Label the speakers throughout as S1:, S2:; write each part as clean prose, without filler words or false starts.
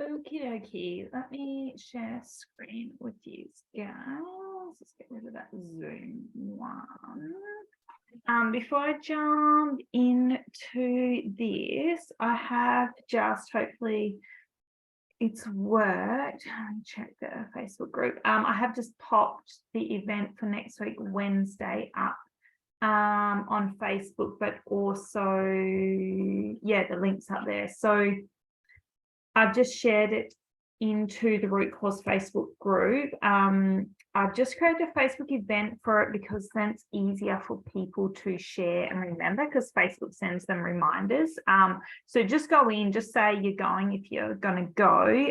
S1: Okie dokie. Let me share screen with you guys. Let's get rid of that Zoom one. Before I jump into this, I have just hopefully it's worked. Check the Facebook group. I have just popped the event for next week, Wednesday, up on Facebook, but also, yeah, the link's up there. So I've just shared it into the Root Cause Facebook group. I've just created a Facebook event for it because then it's easier for people to share and remember because Facebook sends them reminders. So just go in, just say you're going if you're going to go.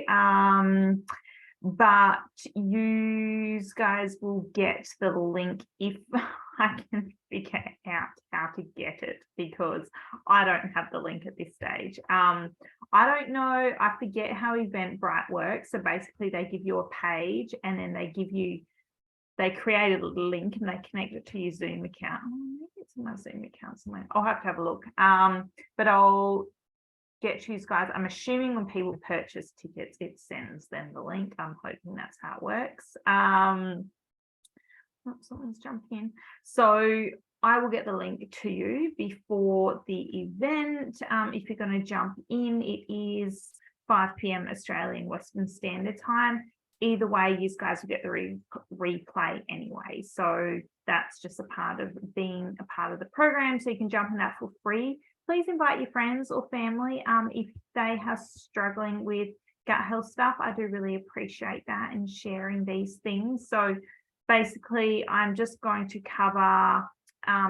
S1: But you guys will get the link if I can figure out how to get it because I don't have the link at this stage. I don't know, I forget how Eventbrite works. So basically they give you a page and then they create a little link and they connect it to your Zoom account. Maybe it's in my Zoom account somewhere. I'll have a look. But I'll get you guys. I'm assuming when people purchase tickets, it sends them the link. I'm hoping that's how it works. Someone's jumping in. So I will get the link to you before the event. If you're going to jump in, it is 5 p.m. Australian Western Standard Time. Either way, you guys will get the replay anyway. So that's just a part of being a part of the program. So you can jump in that for free. Please invite your friends or family if they are struggling with gut health stuff. I do really appreciate that and sharing these things. So basically, I'm just going to cover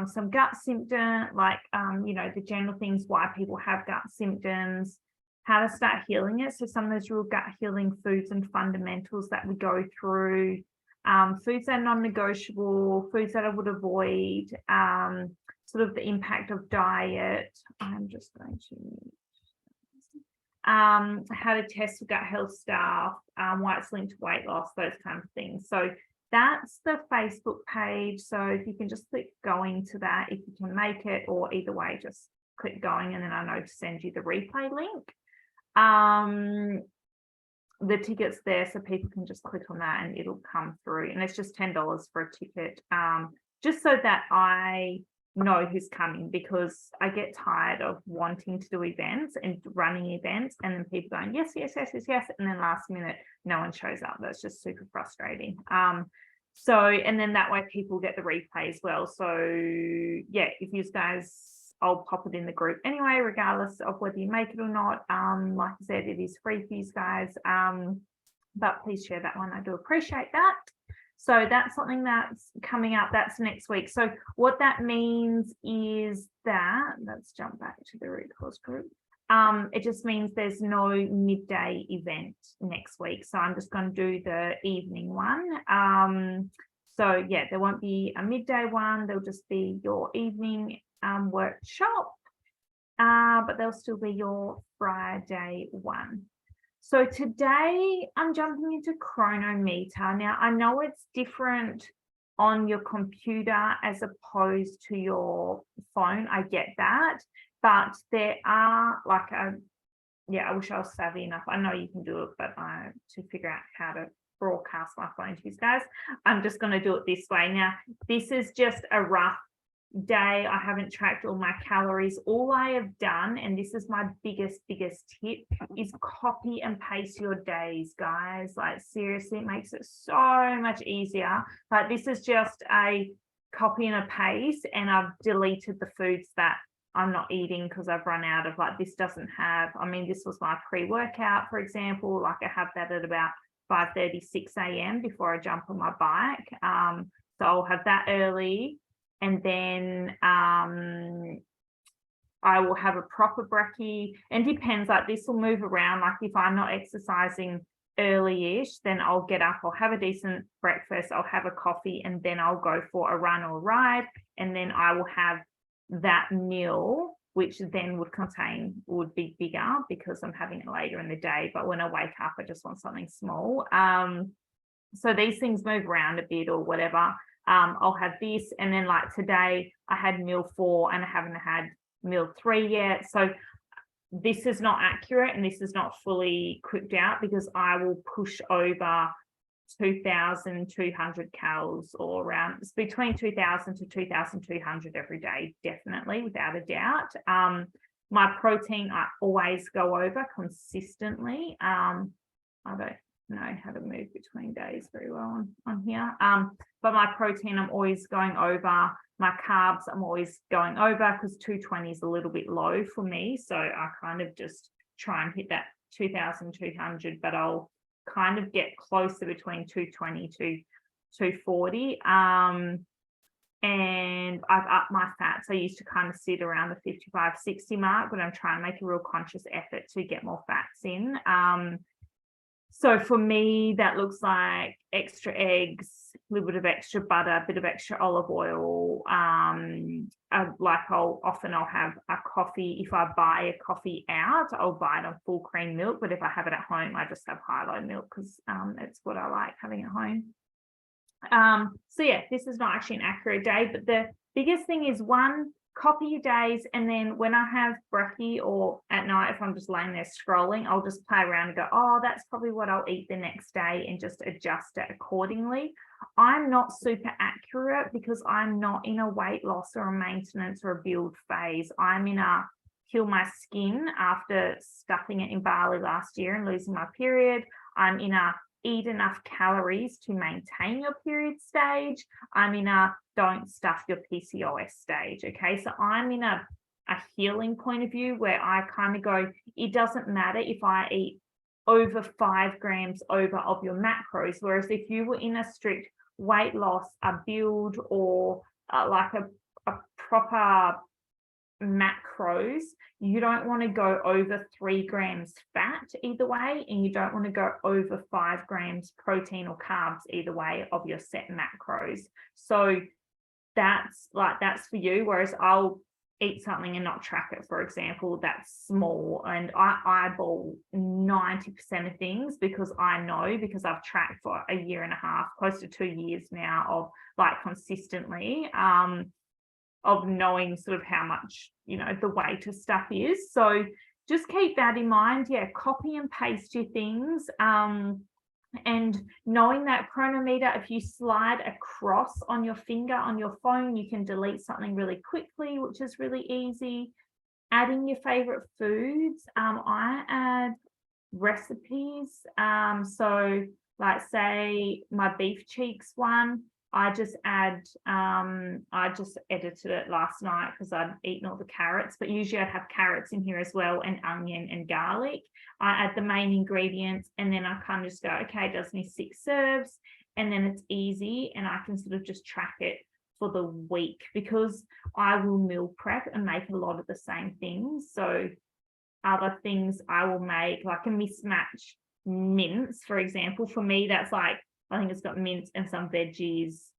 S1: some gut symptoms, like, the general things, why people have gut symptoms, how to start healing it. So some of those real gut healing foods and fundamentals that we go through, foods that are non-negotiable, foods that I would avoid, sort of the impact of diet. I'm just going to how to test for gut health stuff, why it's linked to weight loss, those kind of things. So that's the Facebook page. So if you can just click going to that, if you can make it, or either way, just click going and then I know to send you the replay link. The ticket's there so people can just click on that and it'll come through, and it's just $10 for a ticket, just so that I know who's coming, because I get tired of wanting to do events and running events and then people going yes, and then last minute no one shows up. That's just super frustrating. So, and then that way people get the replay as well. So yeah, if you guys, I'll pop it in the group anyway, regardless of whether you make it or not. Like I said, it is free for you guys, but please share that one. I do appreciate that. So that's something that's coming up. That's next week. So what that means is that, let's jump back to the Root Cause group. It just means there's no midday event next week. So I'm just going to do the evening one. So yeah, there won't be a midday one. There'll just be your evening workshop, but there'll still be your Friday one. So today I'm jumping into Cronometer. Now I know it's different on your computer as opposed to your phone. I get that, but there are I wish I was savvy enough. I know you can do it, but to figure out how to broadcast my phone to you guys, I'm just going to do it this way. Now, this is just a rough day. I haven't tracked all my calories. All I have done, and this is my biggest tip, is copy and paste your days, guys. Like seriously, it makes it so much easier. Like this is just a copy and a paste, and I've deleted the foods that I'm not eating because I've run out of, like, this doesn't have, I mean, this was my pre-workout, for example. Like I have that at about 5:36 a.m. before I jump on my bike. So I'll have that early. And then I will have a proper brekkie, and depends, like this will move around. Like if I'm not exercising early-ish, then I'll get up, I'll have a decent breakfast, I'll have a coffee, and then I'll go for a run or a ride. And then I will have that meal, which then would be bigger because I'm having it later in the day. But when I wake up, I just want something small. So these things move around a bit or whatever. I'll have this, and then like today I had meal 4 and I haven't had meal 3 yet. So this is not accurate and this is not fully cooked out, because I will push over 2,200 calories, or around between 2,000 to 2,200 every day, definitely, without a doubt. My protein, I always go over consistently. I don't know how to move between days very well on here. But my protein, I'm always going over. My carbs, I'm always going over, because 220 is a little bit low for me. So I kind of just try and hit that 2,200, but I'll kind of get closer between 220 to 240. And I've upped my fats. I used to kind of sit around the 55, 60 mark, but I'm trying to make a real conscious effort to get more fats in. So for me, that looks like extra eggs, a little bit of extra butter, a bit of extra olive oil. I'll have a coffee. If I buy a coffee out, I'll buy it on full cream milk. But if I have it at home, I just have high-low milk, because it's what I like having at home. So yeah, this is not actually an accurate day, but the biggest thing is, one, copy your days, and then when I have brekkie or at night, if I'm just laying there scrolling, I'll just play around and go, oh, that's probably what I'll eat the next day, and just adjust it accordingly. I'm not super accurate because I'm not in a weight loss or a maintenance or a build phase. I'm in a heal my skin after stuffing it in barley last year and losing my period. I'm in a eat enough calories to maintain your period stage. I'm in a don't stuff your PCOS stage. Okay, so I'm in a healing point of view where I kind of go, it doesn't matter if I eat over 5 grams over of your macros. Whereas if you were in a strict weight loss, a build, or like a proper macros, you don't want to go over 3 grams fat either way, and you don't want to go over 5 grams protein or carbs either way of your set macros. So that's for you. Whereas I'll eat something and not track it, for example, that's small, and I eyeball 90% of things, because I know, because I've tracked for a year and a half, close to 2 years now, of like consistently of knowing sort of how much, the weight of stuff is. So just keep that in mind. Yeah, copy and paste your things. And knowing that Cronometer, if you slide across on your finger on your phone, you can delete something really quickly, which is really easy. Adding your favorite foods. I add recipes. So like, say my beef cheeks one, I just edited it last night because I'd eaten all the carrots, but usually I'd have carrots in here as well, and onion and garlic. I add the main ingredients, and then I kind of just go, okay, it does me 6 serves, and then it's easy, and I can sort of just track it for the week, because I will meal prep and make a lot of the same things. So other things I will make, like a mismatch mince, for example. For me, that's like, I think it's got mince and some veggies.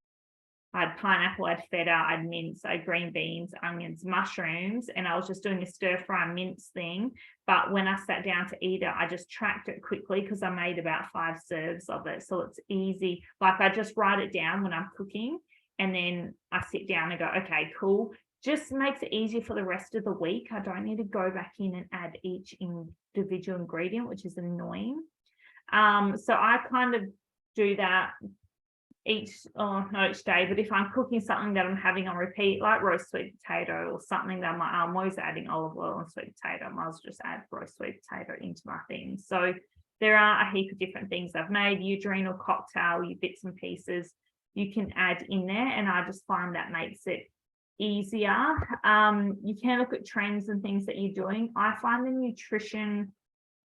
S1: I had pineapple, I had feta, I had mince, I had green beans, onions, mushrooms, and I was just doing a stir fry mince thing. But when I sat down to eat it, I just tracked it quickly because I made about 5 serves of it. So it's easy. Like, I just write it down when I'm cooking, and then I sit down and go, okay, cool. Just makes it easier for the rest of the week. I don't need to go back in and add each individual ingredient, which is annoying. So I kind of do that each day, but if I'm cooking something that I'm having on repeat, like roast sweet potato or something that I'm always adding olive oil and sweet potato, I might as well just add roast sweet potato into my thing. So there are a heap of different things I've made. Adrenal cocktail, you bits and pieces you can add in there, and I just find that makes it easier. You can look at trends and things that you're doing. I find the nutrition,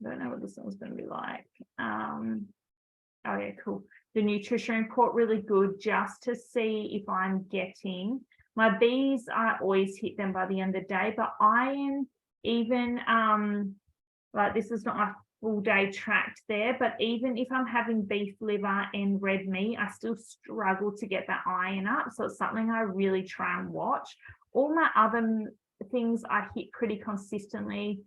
S1: I don't know what this one's going to be like. Oh yeah, cool. The nutrition report, really good, just to see if I'm getting my B's. I always hit them by the end of the day, but iron, even like, this is not my full day tracked there, but even if I'm having beef liver and red meat, I still struggle to get that iron up. So it's something I really try and watch. All my other things I hit pretty consistently.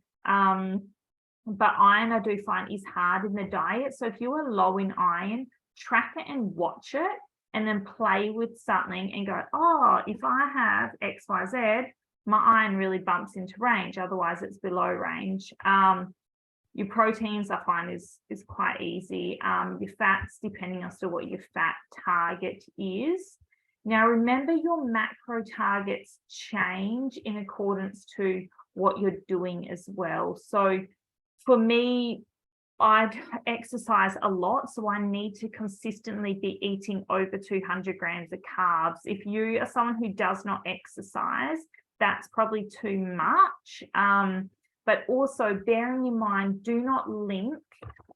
S1: But iron, I do find, is hard in the diet. So if you are low in iron, track it and watch it, and then play with something and go, oh, if I have XYZ, my iron really bumps into range, otherwise it's below range. Your proteins I find is quite easy. Your fats, depending as to what your fat target is. Now remember, your macro targets change in accordance to what you're doing as well. So for me, I exercise a lot, so I need to consistently be eating over 200 grams of carbs. If you are someone who does not exercise, that's probably too much. But also bearing in mind, do not link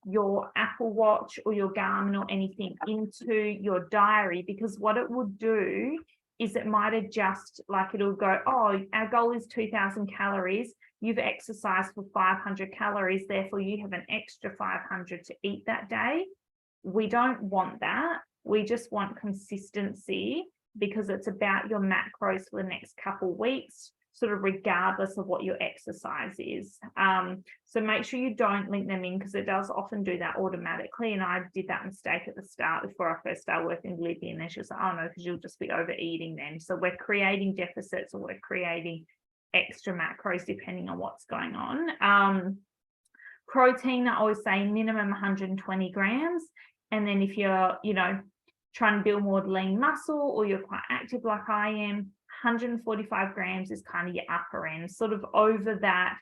S1: your Apple Watch or your Garmin or anything into your diary, because what it will do is it might adjust, like it'll go, oh, our goal is 2,000 calories. You've exercised for 500 calories, therefore you have an extra 500 to eat that day. We don't want that. We just want consistency, because it's about your macros for the next couple of weeks, sort of regardless of what your exercise is. So make sure you don't link them in, because it does often do that automatically. And I did that mistake at the start before I first started working with Libby, and then she was like, oh no, because you'll just be overeating then. So we're creating deficits, or we're creating extra macros depending on what's going on. Protein, I always say minimum 120 grams. And then if you're, trying to build more lean muscle, or you're quite active like I am, 145 grams is kind of your upper end. Sort of over that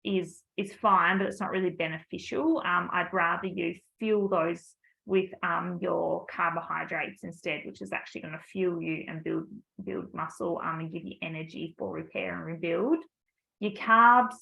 S1: is fine, but it's not really beneficial. I'd rather you fuel those with your carbohydrates instead, which is actually going to fuel you and build muscle and give you energy for repair and rebuild. Your carbs,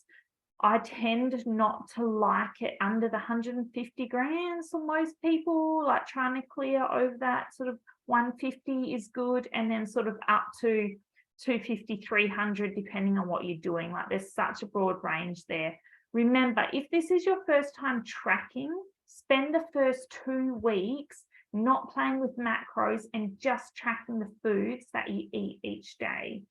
S1: I tend not to like it under the 150 grams for most people. Like trying to clear over that sort of 150 is good, and then sort of up to 250, 300, depending on what you're doing. Like there's such a broad range there. Remember, if this is your first time tracking, spend the first 2 weeks not playing with macros and just tracking the foods that you eat each day.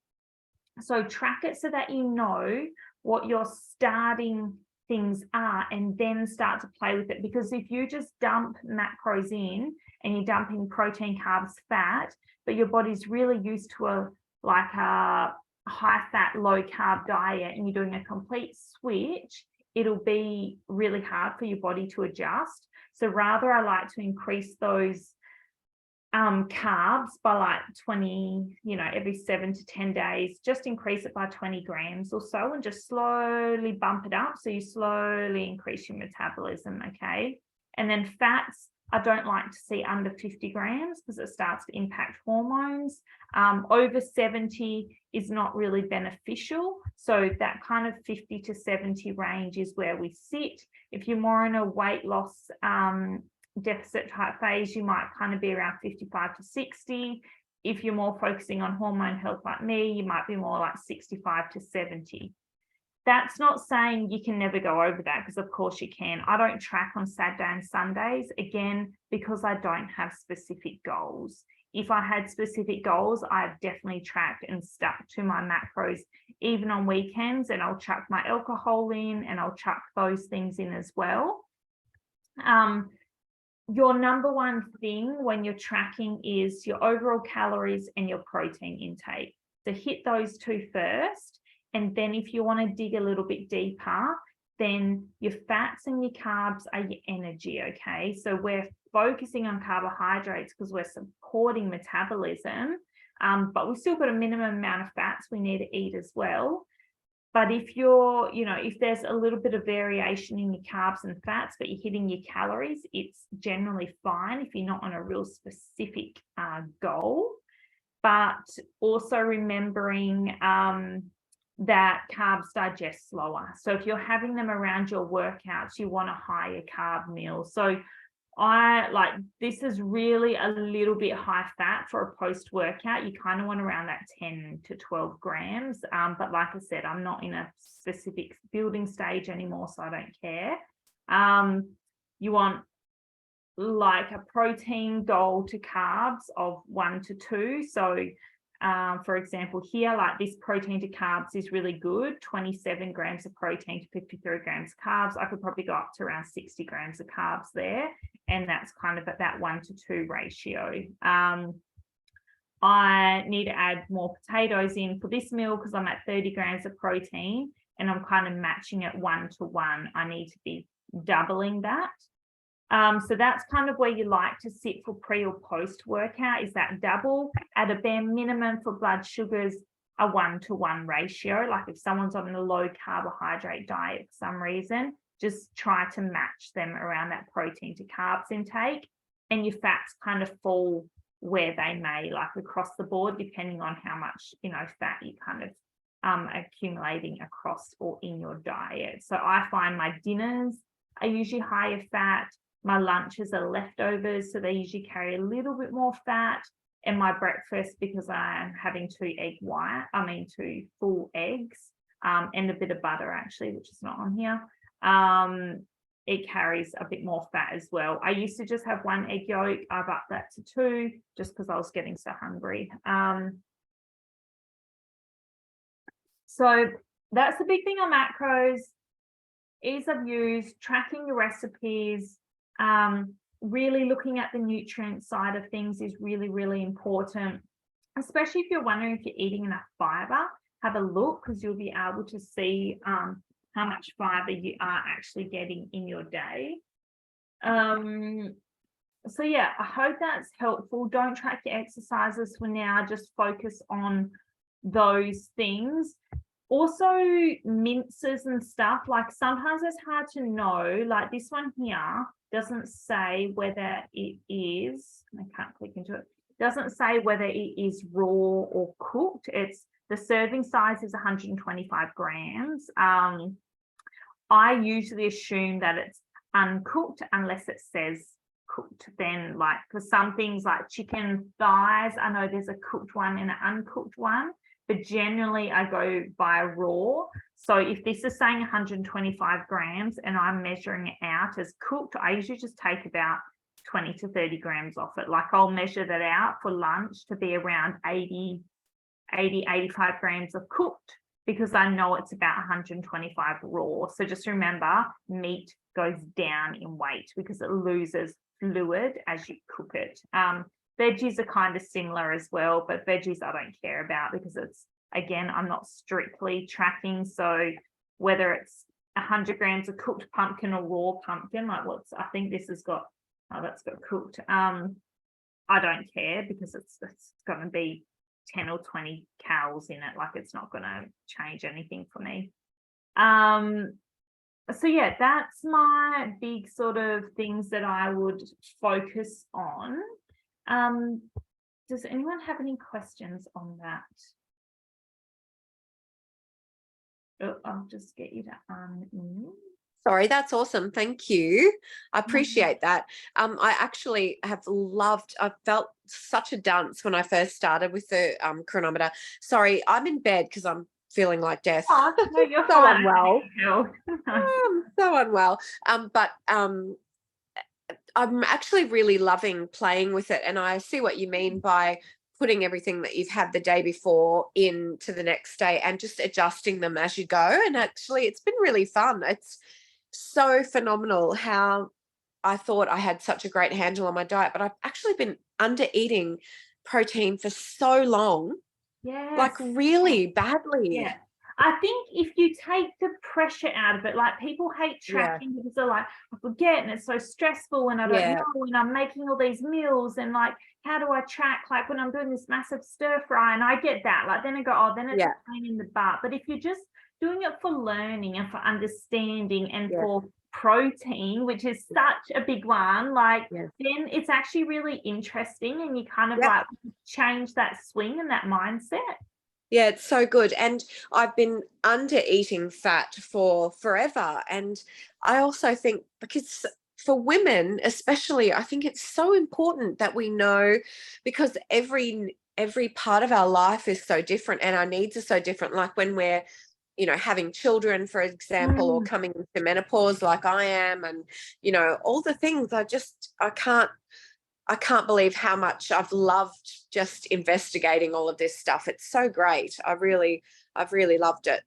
S1: So track it so that you know what your starting things are, and then start to play with it. Because if you just dump macros in and you're dumping protein, carbs, fat, but your body's really used to a high fat, low carb diet, and you're doing a complete switch, it'll be really hard for your body to adjust. So rather, I like to increase those carbs by like 20, every 7 to 10 days, just increase it by 20 grams or so, and just slowly bump it up. So you slowly increase your metabolism. Okay. And then fats, I don't like to see under 50 grams, because it starts to impact hormones. Over 70 is not really beneficial. So that kind of 50 to 70 range is where we sit. If you're more in a weight loss deficit type phase, you might kind of be around 55 to 60. If you're more focusing on hormone health like me, you might be more like 65 to 70. That's not saying you can never go over that, because of course you can. I don't track on Saturday and Sundays, again, because I don't have specific goals. If I had specific goals, I've definitely tracked and stuck to my macros, even on weekends, and I'll chuck my alcohol in, and I'll chuck those things in as well. Your number one thing when you're tracking is your overall calories and your protein intake. So hit those two first. And then if you want to dig a little bit deeper, then your fats and your carbs are your energy, okay? So we're focusing on carbohydrates because we're supporting metabolism, but we've still got a minimum amount of fats we need to eat as well. But if you're, if there's a little bit of variation in your carbs and fats, but you're hitting your calories, it's generally fine if you're not on a real specific goal. But also remembering that carbs digest slower. So if you're having them around your workouts, you want a higher carb meal. So this is really a little bit high fat for a post workout. You kind of want around that 10 to 12 grams. But like I said, I'm not in a specific building stage anymore, so I don't care. You want like a protein goal to carbs of 1 to 2. So for example, here, like this protein to carbs is really good, 27 grams of protein to 53 grams of carbs. I could probably go up to around 60 grams of carbs there. And that's kind of at that 1 to 2 ratio. I need to add more potatoes in for this meal because I'm at 30 grams of protein and I'm kind of matching it 1-to-1. I need to be doubling that. So that's kind of where you like to sit for pre or post workout, is that double. At a bare minimum for blood sugars, a 1-to-1 ratio. Like if someone's on a low carbohydrate diet for some reason, just try to match them around that protein to carbs intake, and your fats kind of fall where they may, like across the board, depending on how much, fat you kind of accumulating across or in your diet. So I find my dinners are usually higher fat. My lunches are leftovers, so they usually carry a little bit more fat. And my breakfast, because I'm having 2 full eggs, and a bit of butter actually, which is not on here. It carries a bit more fat as well. I used to just have 1 egg yolk. I've upped that to 2 just because I was getting so hungry. So that's the big thing on macros. Ease of use, tracking your recipes, really looking at the nutrient side of things is really, really important, especially if you're wondering if you're eating enough fiber. Have a look, because you'll be able to see how much fiber you are actually getting in your day. So yeah, I hope that's helpful. Don't track your exercises for now, just focus on those things. Also, minces and stuff, like sometimes it's hard to know, like this one here doesn't say whether it is, I can't click into it, doesn't say whether it is raw or cooked. It's the serving size is 125 grams. I usually assume that it's uncooked unless it says cooked. Then, like for some things like chicken thighs, I know there's a cooked one and an uncooked one, but generally I go by raw. So if this is saying 125 grams and I'm measuring it out as cooked, I usually just take about 20 to 30 grams off it. Like I'll measure that out for lunch to be around 85 grams of cooked, because I know it's about 125 raw. So just remember, meat goes down in weight because it loses fluid as you cook it. Veggies are kind of similar as well, but veggies I don't care about because it's, again, I'm not strictly tracking. So whether it's 100 grams of cooked pumpkin or raw pumpkin, like I think this has got, that's got cooked. I don't care because it's going to be 10 or 20 calories in it. Like it's not going to change anything for me. So yeah, that's my big sort of things that I would focus on. Does anyone have any questions on that? Oh, I'll just get you to unmute.
S2: Sorry, that's awesome. Thank you. I appreciate that. I actually have I felt such a dunce when I first started with the Cronometer. Sorry, I'm in bed because I'm feeling like death.
S1: Oh, no, you're
S2: so
S1: fine.
S2: unwell. I'm so unwell. But I'm actually really loving playing with it, and I see what you mean by putting everything that you've had the day before into the next day and just adjusting them as you go. And actually, it's been really fun. It's so phenomenal how I thought I had such a great handle on my diet, but I've actually been under eating protein for so long.
S1: Yes.
S2: Like really badly.
S1: Yeah. I think if you take the pressure out of it, like people hate tracking because they're like, I forget and it's so stressful and I don't know, and I'm making all these meals and like, how do I track like when I'm doing this massive stir fry? And I get that, like then I go, oh, then it's a pain in the butt. But if you're just doing it for learning and for understanding and for protein, which is such a big one, like then it's actually really interesting and you kind of like change that swing and that mindset.
S2: Yeah, it's so good. And I've been under eating fat for forever. And I also think because for women, especially, I think it's so important that we know, because every part of our life is so different and our needs are so different. Like when we're, having children, for example, or coming into menopause like I am, and, all the things I can't believe how much I've loved just investigating all of this stuff. It's so great. I've really loved it.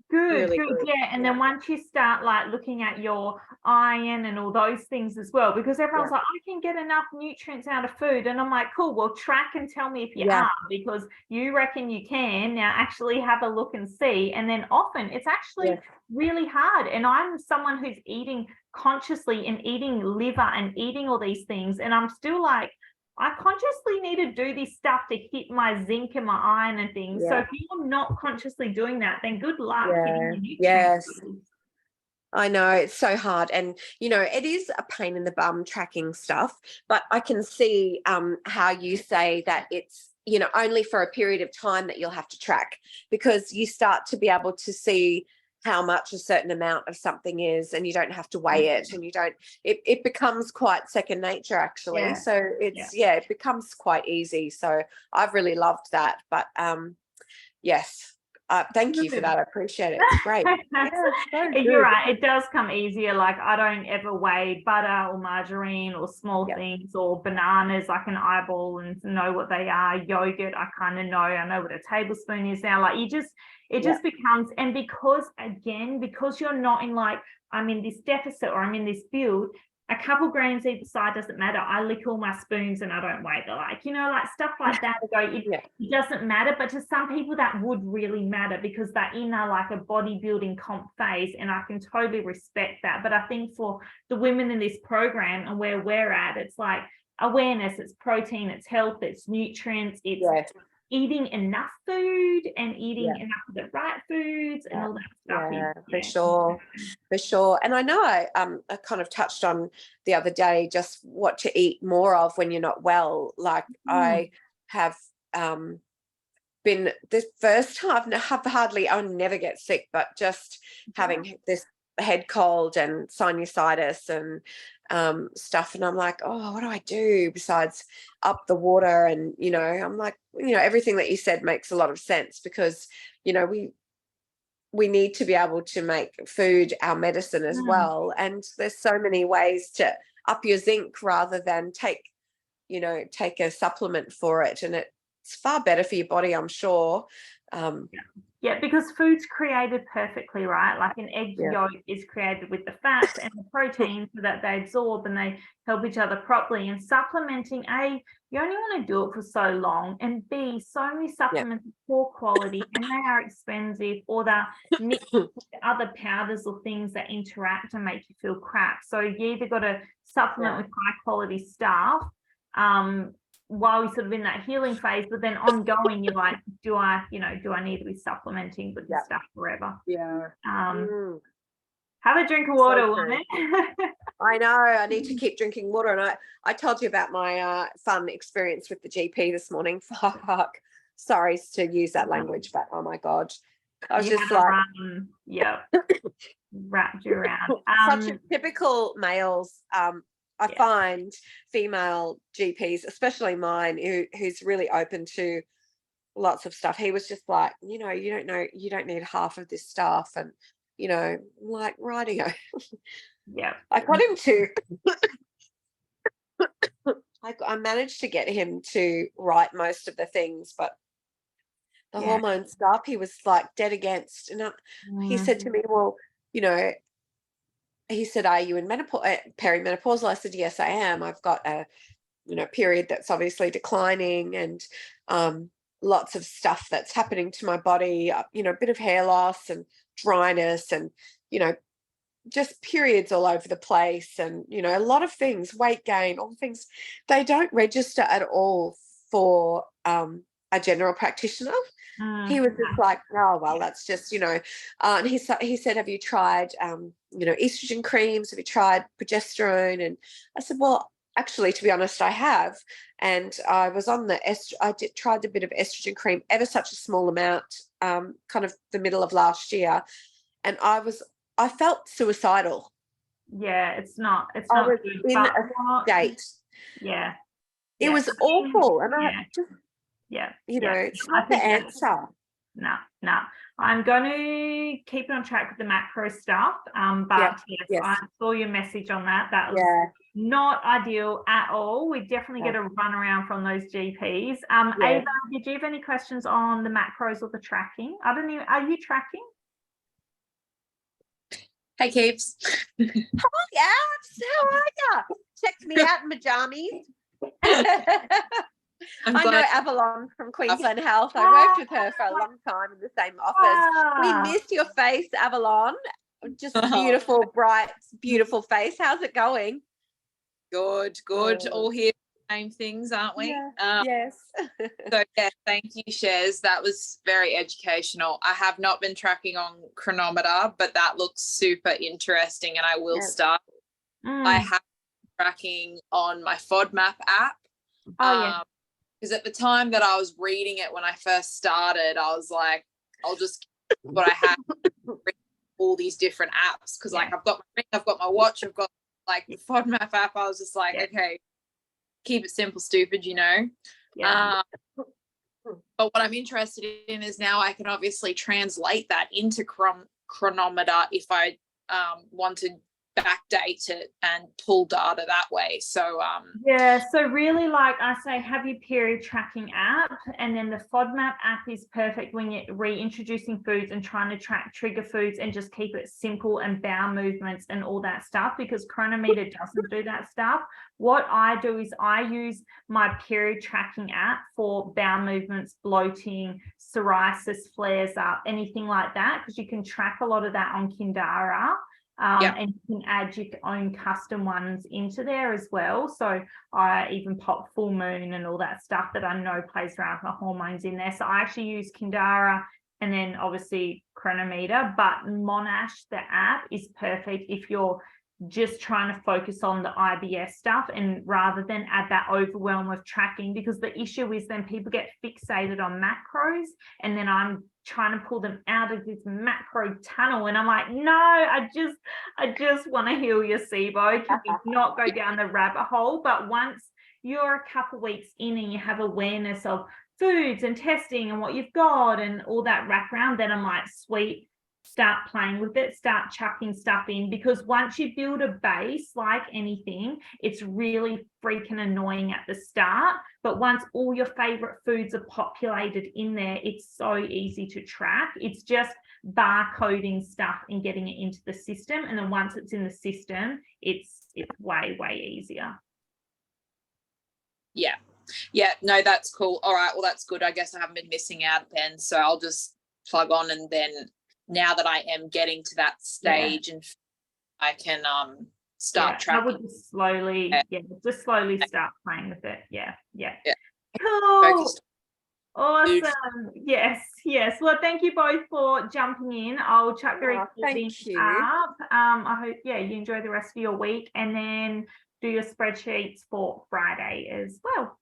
S1: Good,
S2: Really
S1: good,
S2: good.
S1: yeah. And
S2: Yeah.
S1: then once you start like looking at your iron and all those things as well, because everyone's
S2: Yeah.
S1: like, I can get enough nutrients out of food. And I'm like, cool, well, track and tell me if you
S2: Yeah.
S1: are, because you reckon you can. Now actually have a look and see. And then often it's actually
S2: Yeah.
S1: really hard. And I'm someone who's eating consciously and eating liver and eating all these things. And I'm still like, I consciously need to do this stuff to hit my zinc and my iron and things. So
S2: Yeah.
S1: if you're not consciously doing that, then good luck hitting
S2: Yeah.
S1: your nutrients.
S2: Yes. I know it's so hard, and it is a pain in the bum tracking stuff, but I can see how you say that it's only for a period of time that you'll have to track, because you start to be able to see how much a certain amount of something is, and you don't have to weigh it, and it becomes quite second nature actually.
S1: Yeah.
S2: So it becomes quite easy. So I've really loved that. But yes. Thank you for that. I appreciate it. It's great. Yeah, so
S1: You're
S2: good.
S1: right. It does come easier. Like I don't ever weigh butter or margarine or small
S2: Yep.
S1: things, or bananas. I can eyeball and know what they are. Yogurt, I kind of know. I know what a tablespoon is now. Like it just becomes, and because you're not in like, I'm in this deficit or I'm in this build, a couple grams either side doesn't matter. I lick all my spoons and I don't weigh the like stuff like that. It doesn't matter, but to some people that would really matter because they're in like a bodybuilding comp phase, and I can totally respect that. But I think for the women in this program and where we're at, it's like awareness, it's protein, it's health, it's nutrients, it's eating enough food and eating enough of the right foods and all that stuff.
S2: For sure. And I know I kind of touched on the other day just what to eat more of when you're not well. Like I have been this first time, I never get sick, but just having this head cold and sinusitis and stuff, and I'm like, oh, what do I do besides up the water? And I'm like, everything that you said makes a lot of sense, because we need to be able to make food our medicine as well, and there's so many ways to up your zinc rather than take a supplement for it, and it's far better for your body, I'm sure.
S1: Yeah, because food's created perfectly, right? Like an egg yolk is created with the fats and the protein so that they absorb and they help each other properly. And supplementing, A, you only want to do it for so long, and B, so many supplements are poor quality and they are expensive, or they're mixed with other powders or things that interact and make you feel crap. So you either got to supplement with high quality stuff while you're sort of in that healing phase, but then ongoing, you're like, do I need to be supplementing with this stuff forever? Have a drink of water, woman.
S2: I know, I need to keep drinking water. And I told you about my fun experience with the GP this morning. Fuck. Sorry to use that language, but oh my God. I was just like,
S1: wrapped you around.
S2: Such a typical males. I find female GPs, especially mine, who's really open to lots of stuff. He was just like, you don't know, you don't need half of this stuff. And, like, rightio.
S1: Yeah.
S2: I got him to, I managed to get him to write most of the things, but the hormone stuff, he was like dead against. And he said to me, well, he said, are you in perimenopausal? I said, yes, I am. I've got a, period that's obviously declining, and lots of stuff that's happening to my body, a bit of hair loss and dryness and, just periods all over the place, and, a lot of things, weight gain, all things, they don't register at all for a general practitioner. He was just like, oh, well, that's just, and he said, have you tried, estrogen creams? Have you tried progesterone? And I said, well, actually, to be honest, I have. And I was on tried a bit of estrogen cream, ever such a small amount, kind of the middle of last year. And I felt suicidal.
S1: Yeah, it's not
S2: I was in a state.
S1: Yeah.
S2: It was awful. And it's not the answer.
S1: No. I'm going to keep it on track with the macro stuff. But yes, I saw your message on that. That was not ideal at all. We definitely get a run around from those GPs. Ava, did you have any questions on the macros or the tracking? I don't know. Are you tracking?
S3: Hey, Keeps.
S2: Hi, Abs. How are ya? Checked me out in my jammies.
S3: I'm
S2: I know
S3: glad.
S2: Avalon from Queensland Health. I worked with her for a long time in the same office. We
S1: Ah,
S2: missed your face, Avalon. Just beautiful, bright, beautiful face. How's it going?
S3: Good.
S2: Good.
S3: All here, same things, aren't we?
S2: Yeah. Yes.
S3: So yeah, thank you, Shez. That was very educational. I have not been tracking on Cronometer, but that looks super interesting, and I will
S2: Yes.
S3: start. I
S1: mm.
S3: have been tracking on my FODMAP app.
S1: Oh, yeah.
S3: Because at the time that I was reading it when I first started, I was like, I'll just keep what I have, all these different apps, because like I've got my ring, I've got my watch, I've got like the FODMAP app. I was just like, okay, keep it simple, stupid, you know.
S1: Yeah.
S3: But what I'm interested in is now I can obviously translate that into Cronometer if I want to backdate it and pull data that way. So
S1: Yeah, so really, like I say, have your period tracking app, and then the FODMAP app is perfect when you're reintroducing foods and trying to track trigger foods and just keep it simple and bowel movements and all that stuff, because Cronometer doesn't do that stuff. What I do is I use my period tracking app for bowel movements, bloating, psoriasis, flares up, anything like that, because you can track a lot of that on Kindara. And you can add your own custom ones into there as well. So I even pop full moon and all that stuff that I know plays around with the hormones in there. So I actually use Kindara and then obviously Cronometer, but Monash, the app, is perfect if you're just trying to focus on the IBS stuff, and rather than add that overwhelm of tracking, because the issue is then people get fixated on macros, and then I'm trying to pull them out of this macro tunnel, and I'm like, no, I just want to heal your SIBO. Can we not go down the rabbit hole? But once you're a couple weeks in and you have awareness of foods and testing and what you've got and all that wraparound, then I'm like, sweet, start playing with it, start chucking stuff in, because once you build a base, like anything, it's really freaking annoying at the start, but once all your favorite foods are populated in there, it's so easy to track. It's just barcoding stuff and getting it into the system, and then once it's in the system, it's way easier.
S3: Yeah, no, that's cool. All right, well, that's good. I guess I haven't been missing out then, so I'll just plug on, and then now that I am getting to that stage, and I can start tracking.
S1: I would just slowly, start playing with it. Yeah.
S3: Cool.
S1: Focused. Awesome. Yes. Well, thank you both for jumping in. I'll chuck the recording up. I hope you enjoy the rest of your week, and then do your spreadsheets for Friday as well.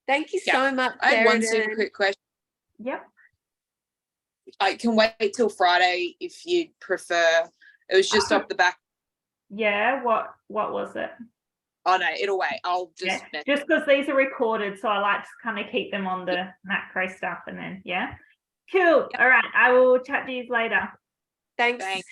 S2: Thank you so much.
S3: I had one super quick question.
S1: Yep.
S3: I can wait till Friday if you prefer. It was just off the back.
S1: Yeah. What was it?
S3: Oh no, it'll wait. I'll just
S1: just because these are recorded, so I like to kind of keep them on the macro stuff, and then cool. All right, I will chat to you later.
S2: Thanks. Bye.